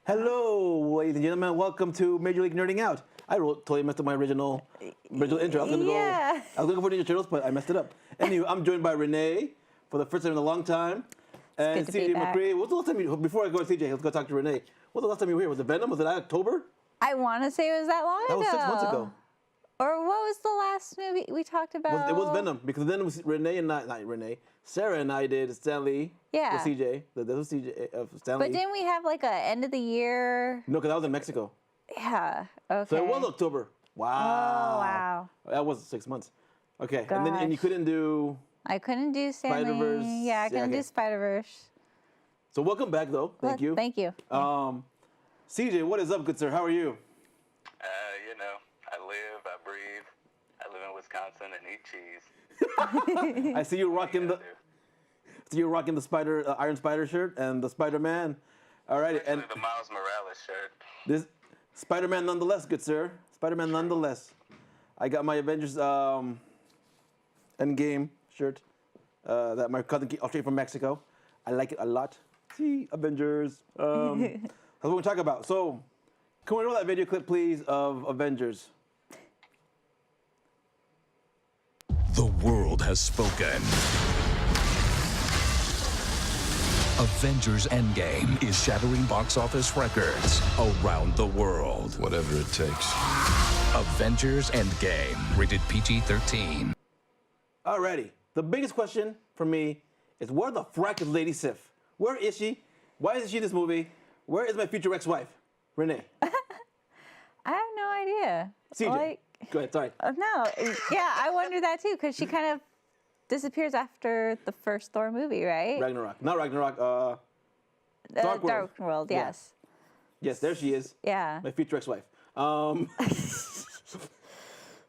Hello, ladies and gentlemen. Welcome to Major League Nerding Out. I totally messed up my original intro. I was gonna go. I was looking for Ninja Turtles, but I messed it up. Anyway, I'm joined by Rene for the first time in a long time, and CJ McCree. What's the last time you? Before I go to CJ, let's go talk to Rene. What's the last time you were here? Was it Venom? Was it October? I want to say it was that long ago. That was 6 months ago. Or what was the last movie we talked about? It was Venom, because then it was Rene and not Rene. Sarah and I did Stanley. Yeah. With CJ. That was CJ Stanley. But didn't we have like a end of the year? No, because I was in Mexico. Yeah. Okay. So it was October. Wow. Oh wow. That was 6 months. Okay. Gosh. And you couldn't do. I couldn't do Stanley. Spider-Verse. Yeah, I couldn't do Spider-Verse. So welcome back, though. Thank you. Thank you. CJ, what is up, good sir? How are you? I live, I breathe, I live in Wisconsin and eat cheese. I see you rocking the. So you're rocking the Iron Spider shirt and the Spider-Man. All right, and the Miles Morales shirt. This Spider-Man nonetheless, good sir. Spider-Man nonetheless. I got my Avengers Endgame shirt that my cousin got straight from Mexico. I like it a lot. See, Avengers. That's what we're talking about. So, can we roll that video clip, please, of Avengers? The world has spoken. Avengers Endgame is shattering box office records around the world. Whatever it takes. Avengers Endgame, rated PG-13. Alrighty. The biggest question for me is, where the frack is Lady Sif? Where is she? Why isn't she in this movie? Where is my future ex-wife, Rene? I have no idea. CJ, go ahead. Sorry. No. Yeah, I wonder that too, because she kind of disappears after the first Thor movie, right? Ragnarok. Not Ragnarok. Dark World. Dark World, yes. Yeah. Yes, there she is. Yeah. My future ex-wife.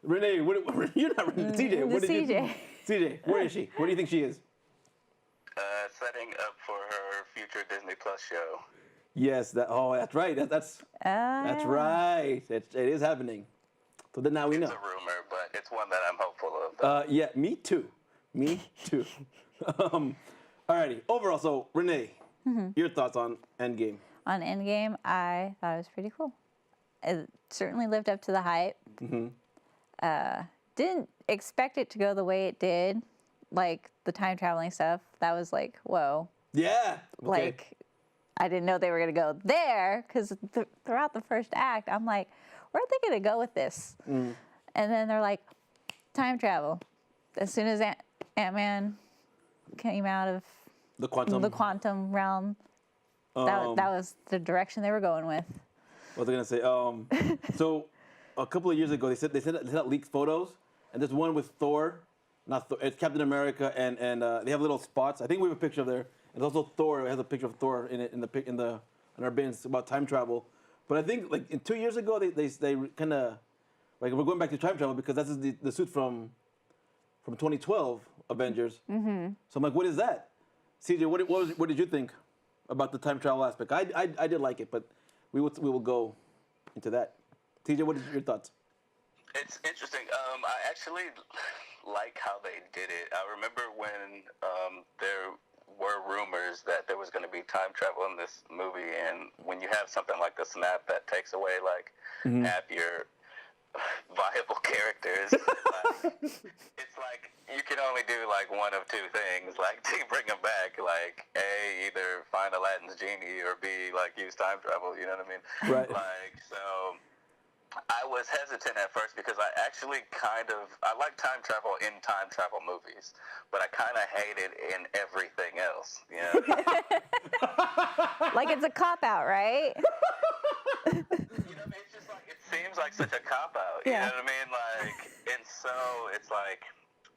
Rene, you're not Rene. CJ, what did you think? CJ, where is she? Where do you think she is? Setting up for her future Disney Plus show. Yes, that's right. That's right. It is happening. So then now we know. It's a rumor, but it's one that I'm hopeful of. Yeah, me too. Me too. Alrighty. Overall, so Rene, your thoughts on Endgame? On Endgame, I thought it was pretty cool. It certainly lived up to the hype. Didn't expect it to go the way it did, like the time traveling stuff. That was like, whoa. Yeah. Okay. Like, I didn't know they were gonna go there, because throughout the first act, I'm like, where are they gonna go with this? And then they're like, time travel. As soon as Ant-Man came out of the quantum realm, that was the direction they were going with. What was I gonna say? So a couple of years ago, they sent out leaked photos, and there's one with Thor, it's Captain America, and they have little spots. I think we have a picture of there. And also Thor. It has a picture of Thor in our bins about time travel. But I think like 2 years ago, they kind of like, we're going back to time travel because that's the suit from 2012 Avengers. So I'm like, what is that? CJ, what did you think about the time travel aspect? I did like it, but we will go into that. CJ, what are your thoughts? It's interesting. I actually like how they did it. I remember when there were rumors that there was going to be time travel in this movie, and when you have something like the snap that takes away like half your viable characters, it's like you can only do like one of two things, like to bring them back, like A, either find Aladdin's genie, or B, like use time travel, you know what I mean? Right. Like, so I was hesitant at first because I like time travel in time travel movies, but I kind of hate it in everything else, you know? Like it's a cop-out, right? You know, it's just like, it seems like such a cop-out, you know what I mean? Like, and so it's like,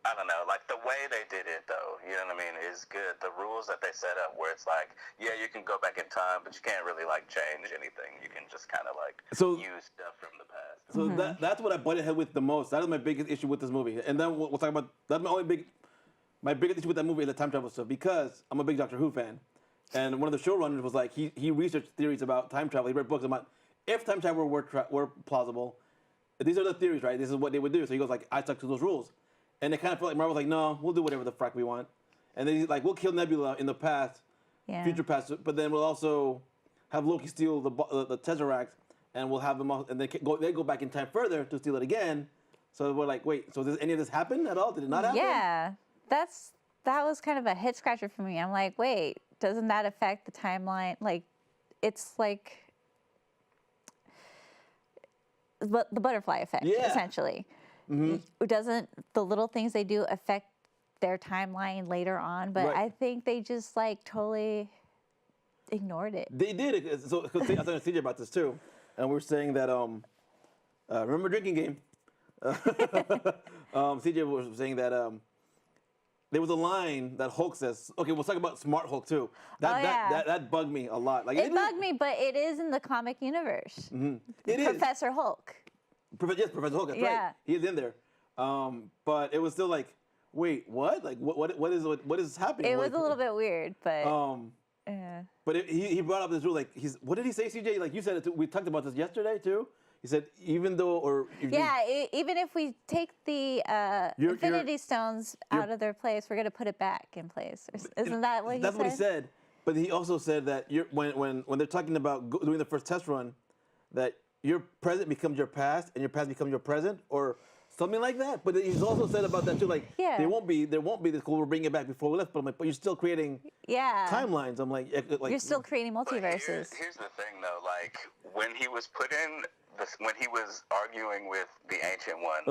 I don't know, like the way they did it though, you know what I mean, is good. The rules that they set up where it's like, yeah, you can go back in time, but you can't really like change anything. You can just kind of like use stuff from the past. So that's what I butted head with the most. That is my biggest issue with this movie. And then we'll talk about, that's my biggest issue with that movie is the time travel stuff, because I'm a big Doctor Who fan. And one of the showrunners was like, he researched theories about time travel. He read books about if time travel were plausible, these are the theories, right? This is what they would do. So he goes like, I stuck to those rules. And it kind of felt like Marvel was like, no, we'll do whatever the frack we want. And then he's like, we'll kill Nebula in the past, future past, but then we'll also have Loki steal the Tesseract, and we'll have them all, and they go back in time further to steal it again. So we're like, wait, so does any of this happen at all? Did it not happen? Yeah, that was kind of a head scratcher for me. I'm like, wait, doesn't that affect the timeline? Like, it's like the butterfly effect, essentially. Doesn't the little things they do affect their timeline later on? But I think they just like totally ignored it. They did. So I was talking to CJ about this too, and we were saying that remember drinking game. CJ was saying that there was a line that Hulk says. Okay, we'll talk about Smart Hulk too. That bugged me a lot. Like it bugged me, but it is in the comic universe. It is Professor Hulk. Yes, Professor Hulk. That's right. He is in there. But it was still like, wait, what? Like, what is happening? It was a little bit weird, but. But he brought up this rule. Like, what did he say, CJ? Like you said it too. We talked about this yesterday too. He said even though even if we take the Infinity Stones out of their place, we're gonna put it back in place. Isn't that what he said? That's what he said. But he also said that when they're talking about doing the first test run, that your present becomes your past and your past becomes your present, or something like that. But he's also said about that too, like there won't be this cool. We're bringing it back before we left. But I'm like, but you're still creating timelines. I'm like you're still creating multiverses. Here's the thing, though. Like when he was when he was arguing with the Ancient One,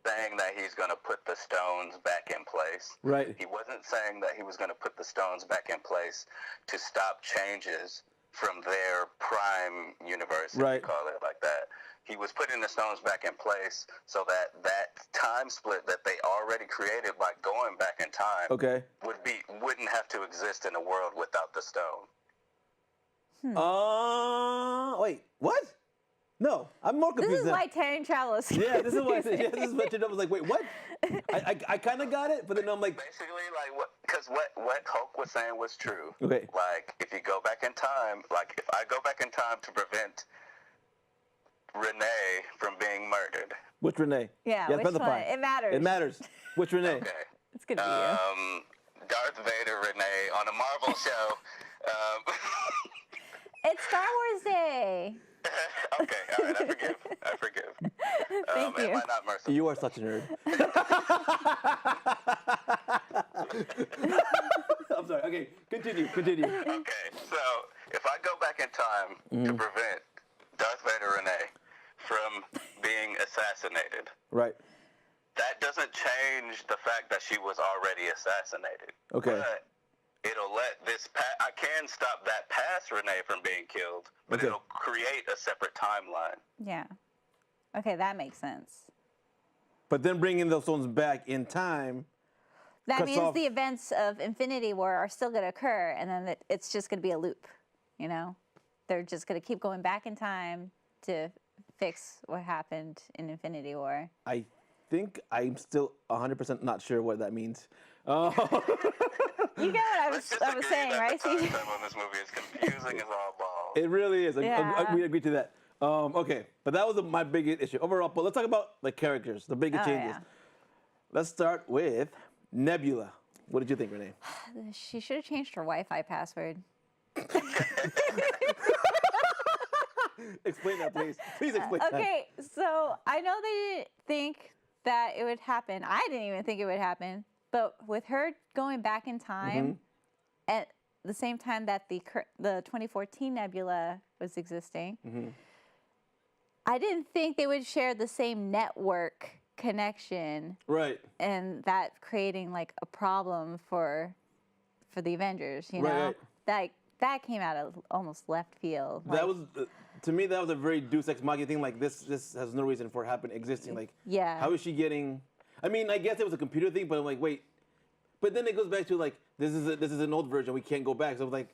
saying that he's going to put the stones back in place. Right. He wasn't saying that he was going to put the stones back in place to stop changes from their prime universe, if you call it like that. He was putting the stones back in place so that time split that they already created by going back in time wouldn't have to exist in a world without the stone. Wait, what? No, I'm more confused. This is why time travel is. Yeah, this is why. This is what I was like. Wait, what? I kind of got it, but then I'm like. Basically, like because what Hulk was saying was true. Okay. Like if you go back in time, like if I go back in time to prevent Rene from being murdered. Which Rene? Yeah, which one? It matters. It matters. Which Rene? Okay. It's gonna be you. Darth Vader Rene on a Marvel show. It's Star Wars Day. Okay, all right, I forgive. Thank you. Am I not merciful? You are such a nerd. I'm sorry. Okay, continue. Okay, so if I go back in time to prevent Darth Vader Rene from being assassinated, right? That doesn't change the fact that she was already assassinated. Okay. But it'll let this I can stop that past Rene from being killed, but it'll create a separate timeline. Yeah. Okay, that makes sense. But then bringing those stones back in time. That means the events of Infinity War are still going to occur, and then it's just going to be a loop. You know, they're just going to keep going back in time to fix what happened in Infinity War. I think I'm still 100% not sure what that means. You get what I was saying, right? The time on this movie is confusing as all balls. It really is. Yeah. We agree to that. Okay, but that was my biggest issue overall. But let's talk about the characters, the biggest changes. Yeah. Let's start with Nebula. What did you think, Rene? She should have changed her Wi-Fi password. Explain that, please. Please explain that. Okay, so I know they didn't think that it would happen. I didn't even think it would happen. But with her going back in time, at the same time that the 2014 Nebula was existing, I didn't think they would share the same network connection. Right. And that creating like a problem for the Avengers, you know? Right. That came out of almost left field. That was, to me, that was a very Deus Ex Machina thing. Like, this has no reason for existing. Like, how is she getting... I mean, I guess it was a computer thing, but I'm like, wait. But then it goes back to like, this is an old version. We can't go back. So I'm like,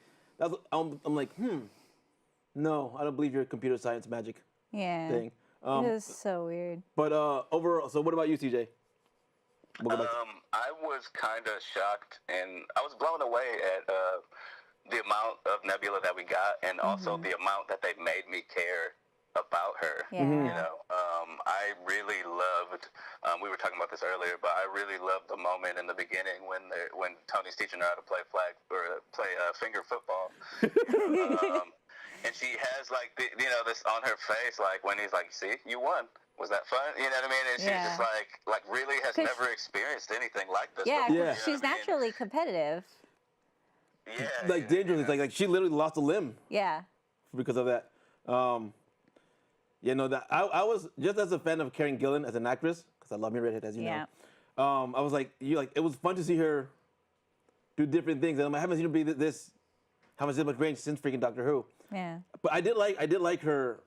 no, I don't believe your computer science magic thing. It was so weird. But overall, so what about you, TJ? I was kind of shocked, and I was blown away at the amount of Nebula that we got, and also the amount that they made me care about her. Yeah. You know, I really loved. We were talking about this earlier, but I really loved the moment in the beginning when Tony's teaching her how to play finger football, and she has like this on her face, like when he's like, "See, you won. Was that fun?" You know what I mean? And she's just like really has 'Cause never experienced anything like this. Yeah, before, Yeah. you know she's what I mean? naturally competitive. Yeah, Like dangerous. yeah. Like she literally lost a limb Yeah. because of that. That I was just as a fan of Karen Gillan as an actress, because I love me redhead, as you Yeah. know. I was like, it was fun to see her do different things, and I haven't seen her be this, how much range since freaking Doctor Who. Yeah. But I did like her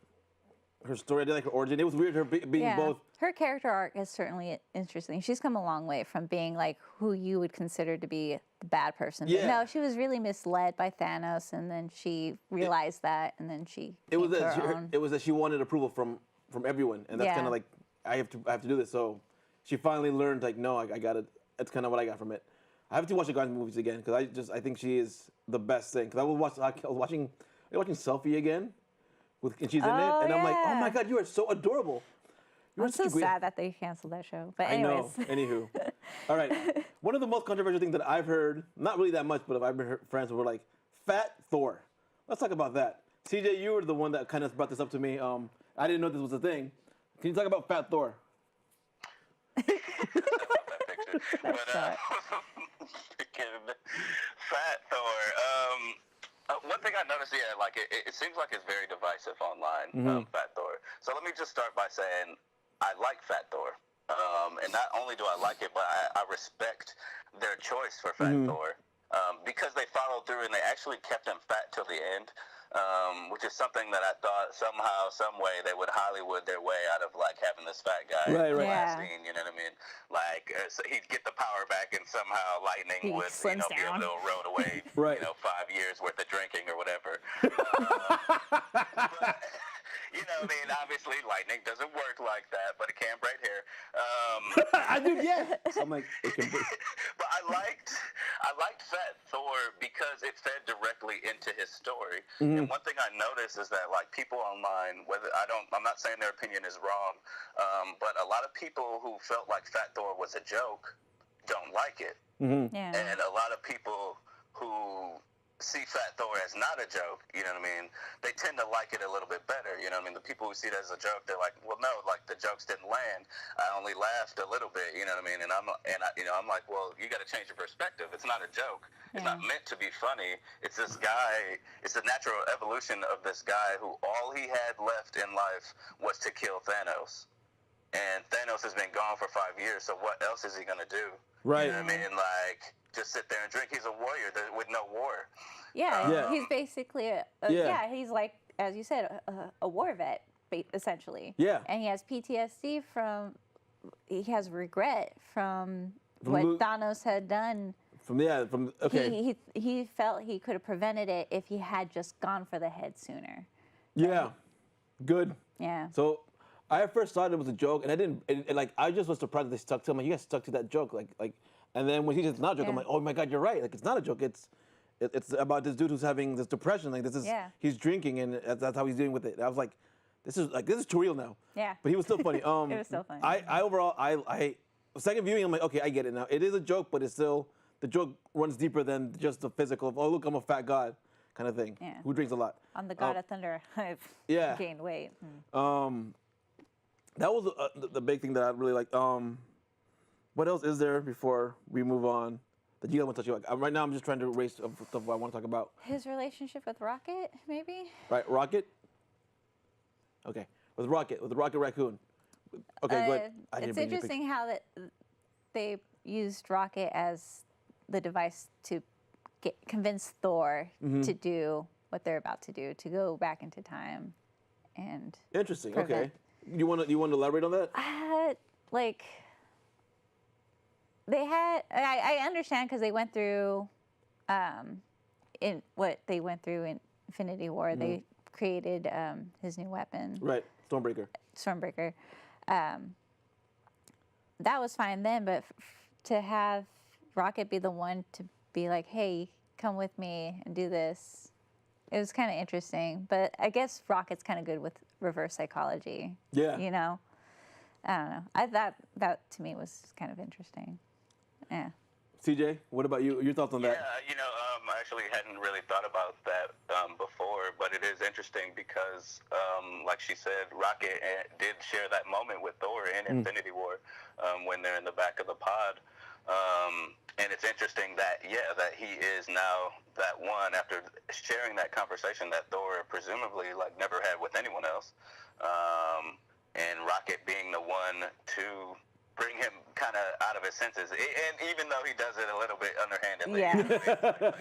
story. I did like her origin. It was weird her being both. Her character arc is certainly interesting. She's come a long way from being like who you would consider to be the bad person. But Yeah. no, she was really misled by Thanos, and then she realized that, and then she It was came to that her own. it was that she wanted approval from everyone, and that's Yeah. kind of like I have to do this. So she finally learned like, no, I got it. That's kind of what I got from it. I have to watch the Guardians movies again because I think she is the best thing. Because I was watching Selfie again, and she's in it, Oh, and I'm like, oh my yeah. god, you are so adorable. You are I'm such so a great. sad that they canceled that show. But I know. anyways, Anywho, all right. One of the most controversial things that I've heard, not really that much, but I've heard friends who were like, "Fat Thor." Let's talk about that. CJ, you were the one that kind of brought this up to me. I didn't know this was a thing. Can you talk about Fat Thor? That picture. But freaking Fat Thor. One thing I noticed, like it seems like it's very divisive online. Fat Thor. So let me just start by saying I like Fat Thor, and not only do I like it, but I respect their choice for Fat Thor because they followed through and they actually kept him fat till the end. Which is something that I thought somehow, some way, they would Hollywood their way out of like having this fat guy Right, in the right. last Yeah. scene. You know what I mean? Like so he'd get the power back, and somehow Lightning He would slims be able down. to erode away, Right. 5 years worth of drinking or whatever. But, I mean, obviously Lightning doesn't work like that, but it can braid hair. I do, yeah. I'm like, it can be. But I liked Fat Thor because it fed directly into his story. And one thing I noticed is that like people online, I'm not saying their opinion is wrong, but a lot of people who felt like Fat Thor was a joke don't like it. yeah. And a lot of people who see Fat Thor as not a joke, you know what I mean, they tend to like it a little bit better, you know what I mean? The people who see it as a joke, they're like, well, no, like the jokes didn't land. I only laughed a little bit, you know what I mean? And I'm like, well, you got to change your perspective. It's not a joke. It's not meant to be funny. It's this guy. It's the natural evolution of this guy who all he had left in life was to kill Thanos. And Thanos has been gone for 5 years, so what else is he going to do? Right. You know what I mean? Like, just sit there and drink. He's a warrior with no war. Yeah, Yeah. he's basically he's like, as you said, a war vet, essentially. Yeah. And he has PTSD he has regret from what Luke- Thanos had done. Okay. He felt he could have prevented it if he had just gone for the head sooner. Yeah. Good. Yeah. So I at first thought it was a joke, and I didn't. I just was surprised that they stuck to him. Like, you guys stuck to that joke, like. And then when he says it's not a joke, I'm Yeah. like, oh my god, you're right. Like, it's not a joke. It's about this dude who's having this depression. Like, this is he's drinking, and that's how he's dealing with it. And I was like, this is too real now. Yeah. But he was still funny. It was still funny. I overall, second viewing, I'm like, okay, I get it now. It is a joke, but it's still the joke runs deeper than just the physical. Oh, look, I'm a fat god, kind of thing. Yeah. Who drinks a lot. On the God of Thunder, I've Yeah. gained weight. That was the big thing that I really liked. What else is there before we move on that you guys want to touch on? Right now, I'm just trying to erase stuff I want to talk about. His relationship with Rocket, maybe? Right, Rocket? Okay, with Rocket Raccoon. Okay, good. It's interesting how they used Rocket as the device to convince Thor to do what they're about to do, to go back into time. And Interesting. prevent- Okay, you want to elaborate on that? like they had, I understand because they went through, in what they went through in Infinity War. They created his new weapon, Right, Stormbreaker. Stormbreaker. That was fine then, but to have Rocket be the one to be like, hey, come with me and do this, it was kind of interesting. But I guess Rocket's kind of good with reverse psychology. Yeah. You know? I don't know. I thought that to me was kind of interesting. Yeah. CJ, what about you? Your thoughts on that? Yeah, I actually hadn't really thought about that before. before, but it is interesting because, like she said, Rocket did share that moment with Thor in Infinity War when they're in the back of the pod. And it's interesting that, that he is now that one after sharing that conversation that Thor presumably like never had with anyone else. And Rocket being the one to bring him kind of out of his senses. And even though he does it a little bit underhandedly. Yeah. You know what I mean? Like,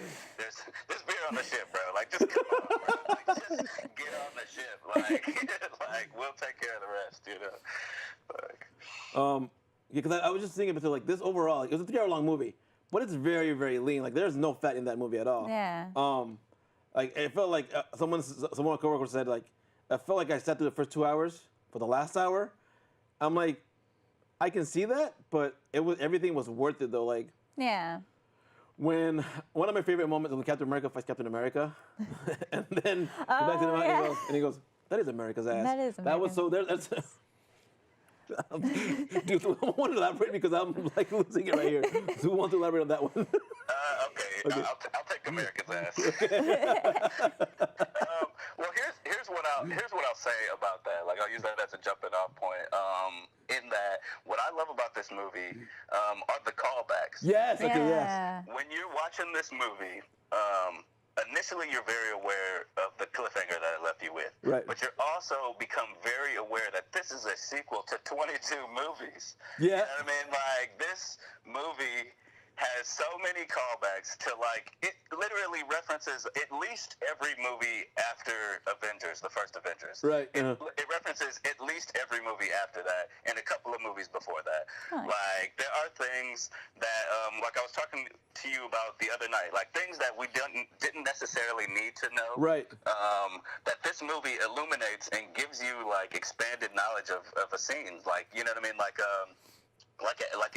there's beer on the ship, bro. Like, just come on, bro. Like, just get on the ship. Like, like we'll take care of the rest, you know? Like, yeah, because I was just thinking about like this overall. Like, it was a 3-hour-long movie, but it's very, very lean. Like there's no fat in that movie at all. Yeah. Like it felt like someone a coworker said like, I felt like I sat through the first 2 hours for the last hour. I'm like, I can see that, but everything was worth it though. Like Yeah. when one of my favorite moments when Captain America fights Captain America, and then he back to the yeah. and he goes, "That is America's ass." That is That was so there. That's. Dude, I want to elaborate because I'm like losing it right here. So who wants to elaborate on that one? okay. I'll take America's ass. Well, here's what I'll say about that. Like, I'll use that as a jumping off point. In that, what I love about this movie are the callbacks. Yes. Okay. Yes. Yeah. When you're watching this movie, initially you're very aware of the cliffhanger that it left you with. Right. But you're also become very aware that this is a sequel to 22 movies. Yeah. You know what I mean? Like, this movie has so many callbacks to, like, it literally references at least every movie after Avengers, the first Avengers. Right. It references at least every movie after that and a couple of movies before that. Nice. Like, there are things that, like I was talking to you about the other night, like things that we didn't necessarily need to know. Right. That this movie illuminates and gives you, like, expanded knowledge of a scene. Like, you know what I mean? Like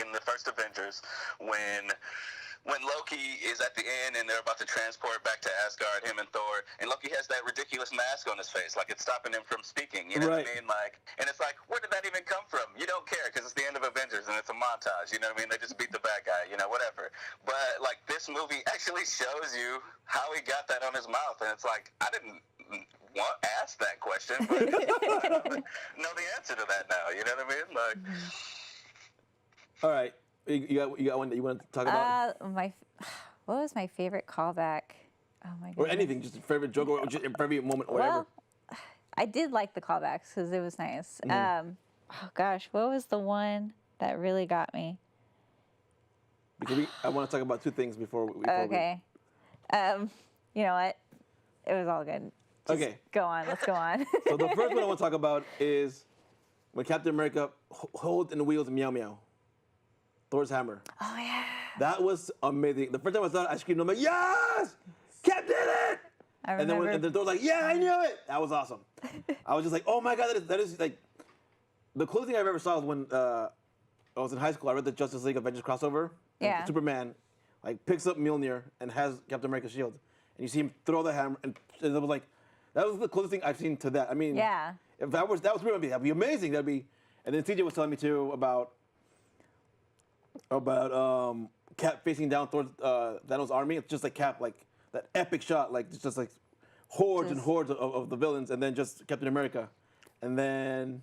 in the first Avengers, when Loki is at the end and they're about to transport back to Asgard, him and Thor, and Loki has that ridiculous mask on his face, like it's stopping him from speaking. You know what I mean? Like, and it's like, where did that even come from? You don't care because it's the end of Avengers and it's a montage. You know what I mean? They just beat the bad guy. You know, whatever. But like this movie actually shows you how he got that on his mouth, and it's like I didn't ask that question, but I know the answer to that now. You know what I mean? Like. All right. You got one that you want to talk about? What was my favorite callback? Oh my god. Or anything, just a favorite joke or just a favorite moment or whatever. Well, I did like the callbacks because it was nice. Oh gosh, what was the one that really got me? Because I want to talk about two things before we. Okay. You know what? It was all good. Just Okay. Go on. Let's go on. So the first one I want to talk about is when Captain America holds in the wheels of Meow Meow. Thor's hammer. Oh yeah. That was amazing. The first time I saw it, I screamed, I'm like, yes! Cap did it! I And then remember. when Thor was like, yeah, I knew it! That was awesome. I was just like, oh my God, that is like, the closest thing I've ever saw was when I was in high school. I read the Justice League Avengers crossover. and Yeah. Superman like picks up Mjolnir and has Captain America's shield. And you see him throw the hammer, and it was like, that was the closest thing I've seen to that. I mean, Yeah. if that was real, that'd be amazing. That'd be, and then TJ was telling me too about Cap facing down towards Thanos' army. It's just like Cap, like that epic shot, like just like hordes and hordes of the villains, and then just Captain America, and then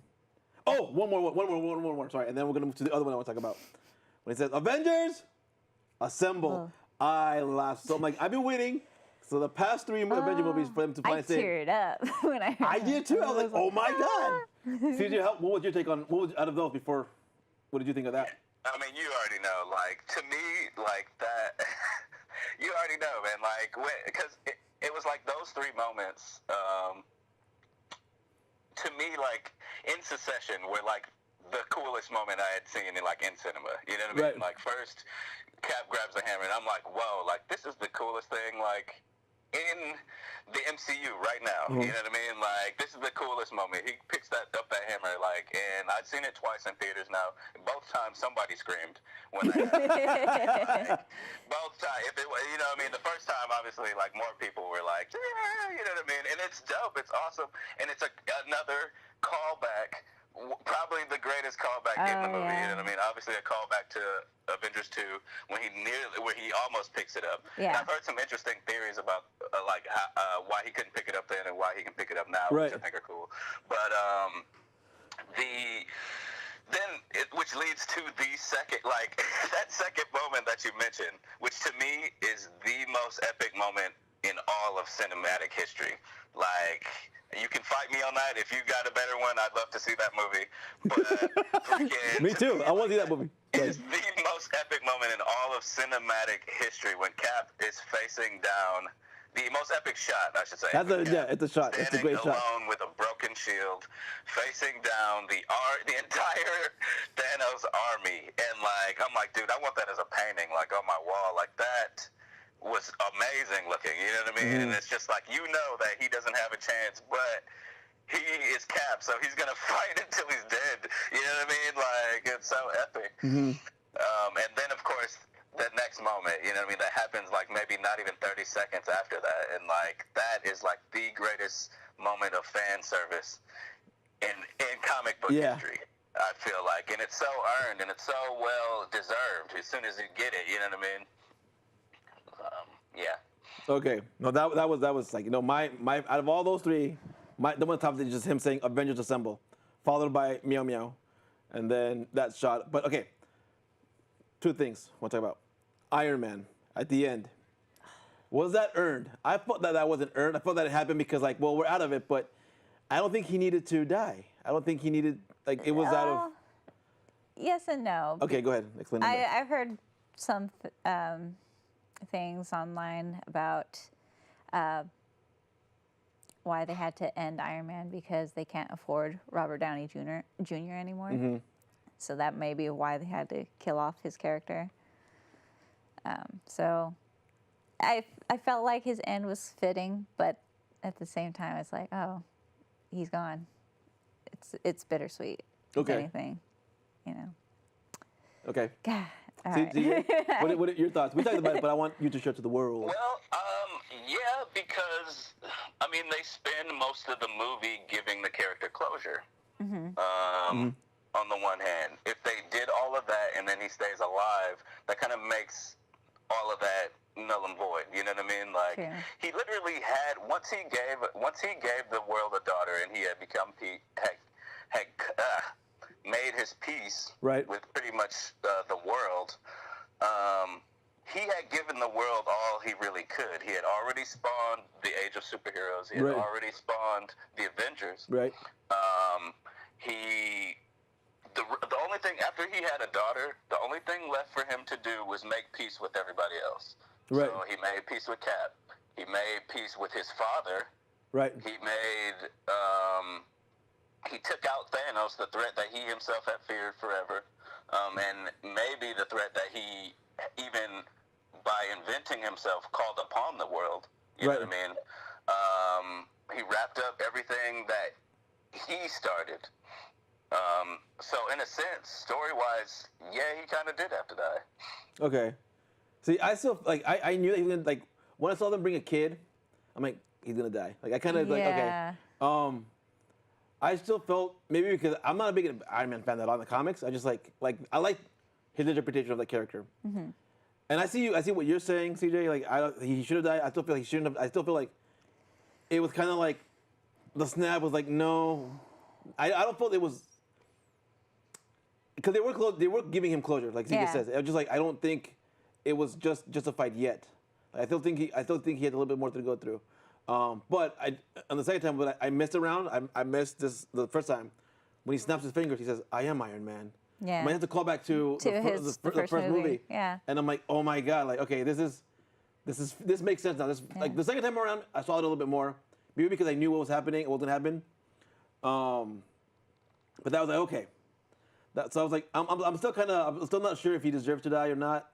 one more. Sorry, and then we're gonna move to the other one I want to talk about. When it says Avengers, assemble. I laughed so much. I've been waiting. So the past 3 Avenger movies for them to I finally say. teared up when I heard I did too. I was like, oh my God. "Ah." CJ, what was your take on out of those before? What did you think of that? I mean, you already know. Like, to me, like that, you already know, man. Like, because it was like those 3 moments. To me, like in succession, were like the coolest moment I had seen in cinema. You know what I mean? Right. Like first, Cap grabs the hammer, and I'm like, whoa! Like this is the coolest thing. Like. In the MCU right now, you know what I mean? Like, this is the coolest moment. He picks up that hammer, like, and I've seen it twice in theaters now. Both times, somebody screamed when that happened. Like, both times. If it was, you know what I mean? The first time, obviously, like, more people were like, yeah, you know what I mean? And it's dope. It's awesome. And it's another callback probably the greatest callback in the movie. yeah. You know what I mean? Obviously, a callback to Avengers 2 where he almost picks it up. Yeah. And I've heard some interesting theories about like why he couldn't pick it up then and why he can pick it up now, Right. which I think are cool. But which leads to the second, like that second moment that you mentioned, which to me is the most epic moment in all of cinematic history. Like, you can fight me on that. If you got a better one, I'd love to see that movie. But freaking, Me too. I want to see that movie. It's the most epic moment in all of cinematic history when Cap is facing down. The most epic shot, I should say. It's a shot. It's a great shot. Standing alone with a broken shield, facing down the entire Thanos army, and like I'm like, dude, I want that as a painting, like on my wall. Like that was amazing looking. You know what I mean? Mm-hmm. And it's just like, you know that he doesn't have a chance, but he is Cap, so he's gonna fight until he's dead. You know what I mean? Like, it's so epic. Mm-hmm. And then of course, the next moment, you know what I mean, that happens like maybe not even 30 seconds after that, and like that is like the greatest moment of fan service in comic book history, I feel like, and it's so earned and it's so well deserved as soon as you get it, you know what I mean? Yeah. Okay. No, that was like, you know, my out of all those three, the one top is just him saying Avengers Assemble, followed by Meow Meow, and then that shot. But okay, two things I want to talk about. Iron Man at the end. Was that earned? I thought that wasn't earned. I thought that it happened because, like, well, we're out of it, but I don't think he needed to die. I don't think he needed, like, it was out of... Yes and no. Okay, go ahead. Explain that. I've heard some things online about why they had to end Iron Man because they can't afford Robert Downey Jr. anymore. Mm-hmm. So that may be why they had to kill off his character. So I felt like his end was fitting, but at the same time, it's like, oh, he's gone. It's bittersweet. Okay. If anything, you know. Okay. God. All See, right. what are your thoughts? We talked about it, but I want you to share to the world. Well, yeah, because I mean, they spend most of the movie giving the character closure. On the one hand, if they did all of that and then he stays alive, that kind of makes all of that null and void. You know what I mean? Like, True. he literally had once he gave the world a daughter and he had become made his peace Right. with pretty much the world. He had given the world all he really could. He had already spawned the Age of Superheroes. He had Right. already spawned the Avengers. Right. The only thing, after he had a daughter, the only thing left for him to do was make peace with everybody else. Right. So he made peace with Cap. He made peace with his father. Right. He made, he took out Thanos, the threat that he himself had feared forever. And maybe the threat that he, even by inventing himself, called upon the world. You know what I mean? He wrapped up everything that he started. So in a sense, story-wise, yeah, he kind of did have to die. Okay. See, I still, like, I knew that he was gonna, like, when I saw them bring a kid, I'm like, he's gonna die. Like, I kind of, like, okay. I still felt, maybe because I'm not a big Iron Man fan at all in the comics, I just like, I like his interpretation of the character. Mm-hmm. And I see what you're saying, CJ, like, he should have died. I still feel like he shouldn't have, I still feel like it was kind of like, the snap was like, no. I don't feel it was, because they were giving him closure, like CJ says. It was just like, I don't think it was just justified yet. Like, I still think he had a little bit more to go through. But on the second time, when I messed around, I missed this the first time. When he snaps his fingers, he says, I am Iron Man. Yeah. I might have to call back to the first movie. Yeah. And I'm like, oh my God, like, okay, this makes sense now. Like, the second time around, I saw it a little bit more. Maybe because I knew what was happening, what was gonna happen. But that was like, okay. So I was like, I'm still not sure if he deserves to die or not.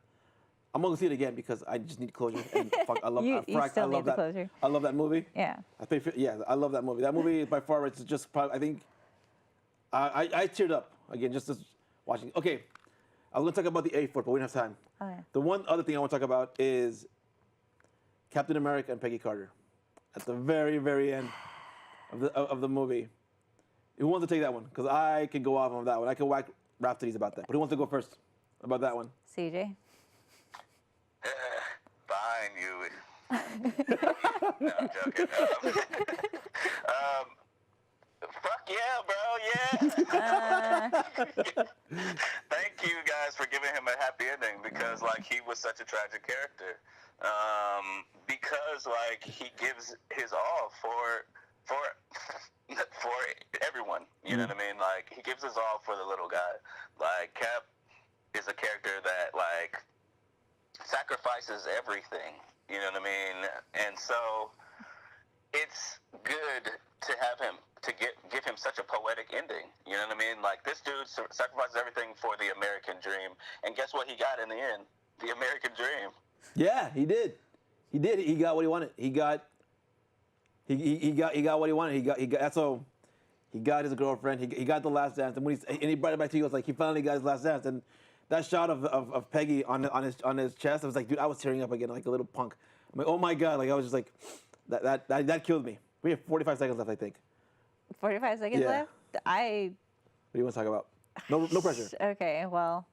I'm gonna see it again because I just need closure. And fuck, I love Frack. I love that. Closure. I love that movie. Yeah. I love that movie. That movie by far, it's just probably, I think, I teared up again just watching. Okay, I was gonna talk about the A4, but we don't have time. Oh, yeah. The one other thing I want to talk about is Captain America and Peggy Carter at the very, very end of the movie. Who wants to take that one? Because I can go off on that one. I can whack Rhapsodies about that. But who wants to go first about that one? CJ. Fine, you. No, I'm joking. Fuck yeah, bro. Yeah. Thank you guys for giving him a happy ending because, like, he was such a tragic character. Because, like, he gives his all for everyone. You know what I mean? Like, he gives his all for the little guy. Like, Cap is a character that, like, sacrifices everything. You know what I mean? And so it's good to have him, to give him such a poetic ending. You know what I mean? Like, this dude sacrifices everything for the American dream. And guess what he got in the end? The American dream. Yeah, he did. He did. He got what he wanted. He got what he wanted. He got that's all. He got his girlfriend. He got the last dance. And when he brought it back to you, it was like he finally got his last dance. And that shot of Peggy on his chest, I was like, dude, I was tearing up again like a little punk. I'm like, oh my God. Like, I was just like, that killed me. We have 45 seconds left, I think. 45 seconds Yeah. left? What do you want to talk about? No pressure. Okay, well.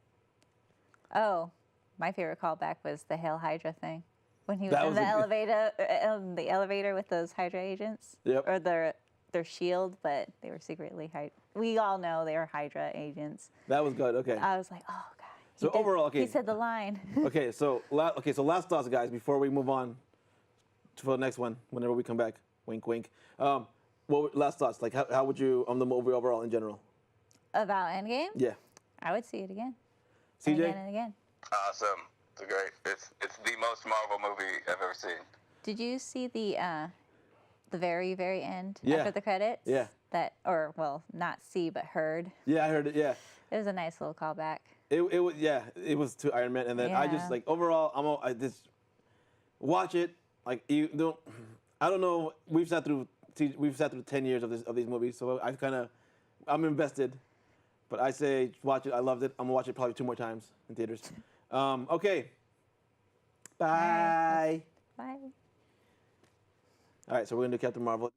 Oh, my favorite callback was the Hail Hydra thing. When he was That in was the elevator with those Hydra agents. Yep. Or their shield, but they were secretly we all know they were Hydra agents. That was good. Okay. I was like, oh God. So overall, okay. He said the line. Okay, so last thoughts, guys, before we move on for the next one, whenever we come back. Wink, wink. Last thoughts? Like, how would you on the movie overall in general? About Endgame? Yeah. I would see it again. CJ? And again and again. Awesome. It's great. It's the most Marvel movie I've ever seen. Did you see the very, very end Yeah. after the credits? Yeah. Not see, but heard. Yeah, I heard it. Yeah. It was a nice little callback. It was to Iron Man, and then I just Yeah. like overall, I just watch it. Like you don't, I don't know. We've sat through 10 years of these movies, so I'm invested. But I say watch it. I loved it. I'm gonna watch it probably 2 more times in theaters. Okay. Bye. Bye. All right, so we're gonna do Captain Marvel.